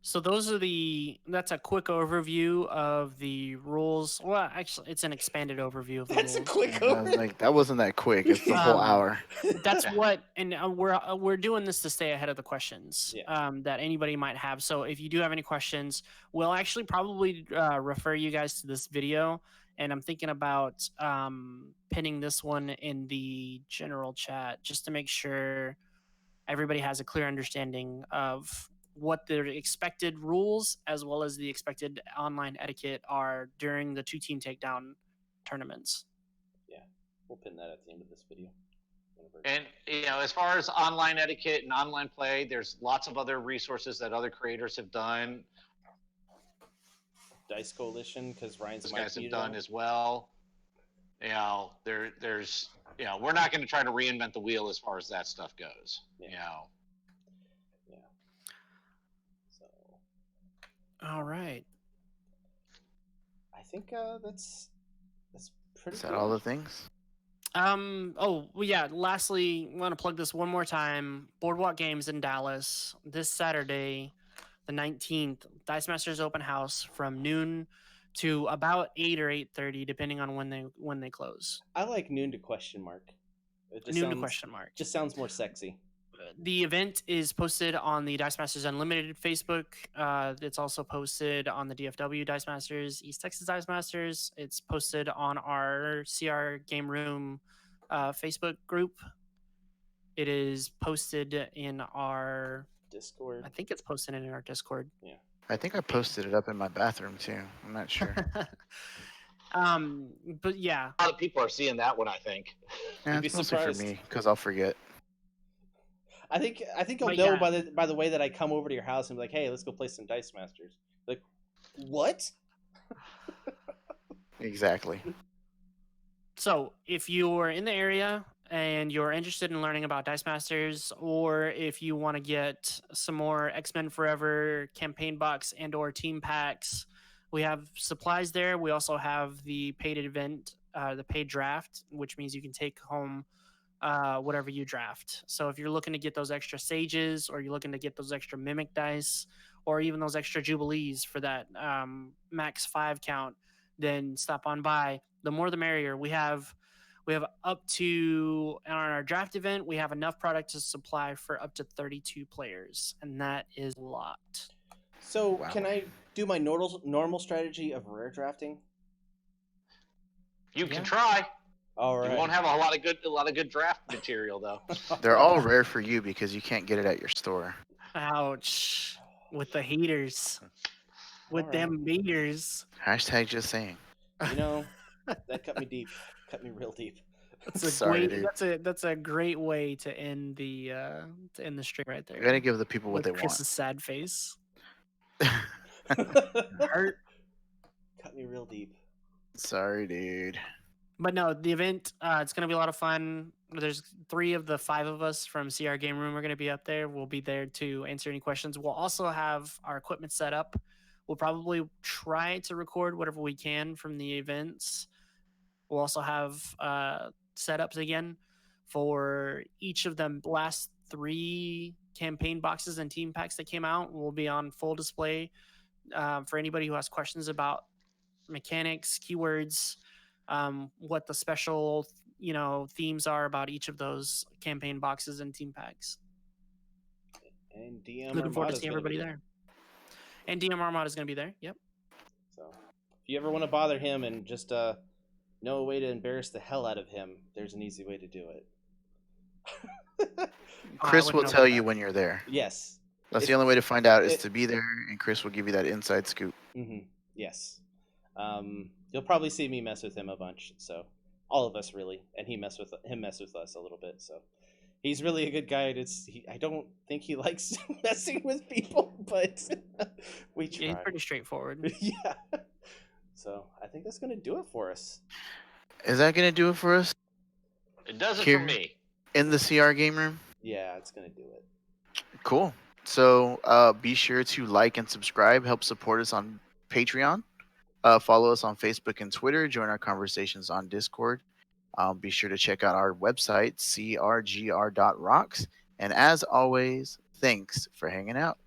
So that's a quick overview of the rules. Well, actually, it's an expanded overview of the That's a rules. quick overview. That wasn't that quick. It's the whole hour. That's what, and we're doing this to stay ahead of the questions Yeah. that anybody might have. So if you do have any questions, we'll actually probably refer you guys to this video. And I'm thinking about pinning this one in the general chat just to make sure everybody has a clear understanding of what the expected rules as well as the expected online etiquette are during the 2-team takedown tournaments. Yeah, we'll pin that at the end of this video. And as far as online etiquette and online play, there's lots of other resources that other creators have done. Dice Coalition, because Ryan's Those guys have done as well. There's we're not going to try to reinvent the wheel as far as that stuff goes. Yeah. So, All right. I think that's pretty. Is that all the things? Oh, well, yeah. Lastly, I want to plug this one more time. Boardwalk Games in Dallas this Saturday, the 19th. Dice Masters open house from noon to about 8 or 8:30, depending on when they close. I like noon to question mark. Noon to question mark. Just sounds more sexy. The event is posted on the Dice Masters Unlimited Facebook. It's also posted on the DFW Dice Masters, East Texas Dice Masters. It's posted on our CR Game Room Facebook group. It is posted in our Discord. I think it's posted in our Discord. Yeah. I think I posted it up in my bathroom too. I'm not sure. But yeah, A lot of people are seeing that one, I think. Yeah, You'd be it's mostly for surprised. me because I'll forget. I think you'll But know yeah. by the way that I come over to your house and be like, hey, let's go play some Dice Masters. Like, what? Exactly. so if you're in the area and you're interested in learning about Dice Masters, or if you want to get some more X-Men Forever campaign box and or team packs, we have supplies there. We also have the paid event, the paid draft, which means you can take home whatever you draft. So if you're looking to get those extra sages, or you're looking to get those extra mimic dice, or even those extra jubilees for that max 5 count, then stop on by. The more the merrier. We have up to, on our draft event, we have enough product to supply for up to 32 players, and that is a lot. So Wow. can I do my normal strategy of rare drafting? You Yeah. can try. All You right. won't have a lot of good draft material though. They're all rare for you because you can't get it at your store. Ouch. With the heaters. With All them meters. Hashtag just saying. You know, that cut me deep. Cut me real deep. That's a Sorry, great, dude. that's a great way to end the stream right there. We gotta give the people what with they Chris's sad face. Cut Hurt. me real deep. Sorry, dude. But no, the event, it's going to be a lot of fun. There's 3 of the 5 of us from CR Game Room are going to be up there. We'll be there to answer any questions. We'll also have our equipment set up. We'll probably try to record whatever we can from the events. We'll also have setups again for each of the last 3 campaign boxes and team packs that came out. Will be on full display for anybody who has questions about mechanics, keywords, what the special themes are about each of those campaign boxes and team packs. And DM Looking forward to Armada's seeing gonna everybody be there. And DM Armada is going to be there. Yep. So if you ever want to bother him and just know a way to embarrass the hell out of him, there's an easy way to do it. Chris wouldn't will know tell about you that. when you're there. Yes. That's If- the only way to find out is it- to be there, and Chris will give you that inside scoop. Yes. You'll probably see me mess with him a bunch. So all of us really, and him mess with us a little bit. So he's really a good guy. I don't think he likes messing with people, but we try. Yeah, he's pretty straightforward. Yeah. So I think that's gonna do it for us. Is that gonna do it for us It does it Here. for me. in the CR game room? Yeah, it's gonna do it. Cool. So be sure to like and subscribe. Help support us on Patreon. Follow us on Facebook and Twitter. Join our conversations on Discord. Be sure to check out our website, crgr.rocks. And as always, thanks for hanging out.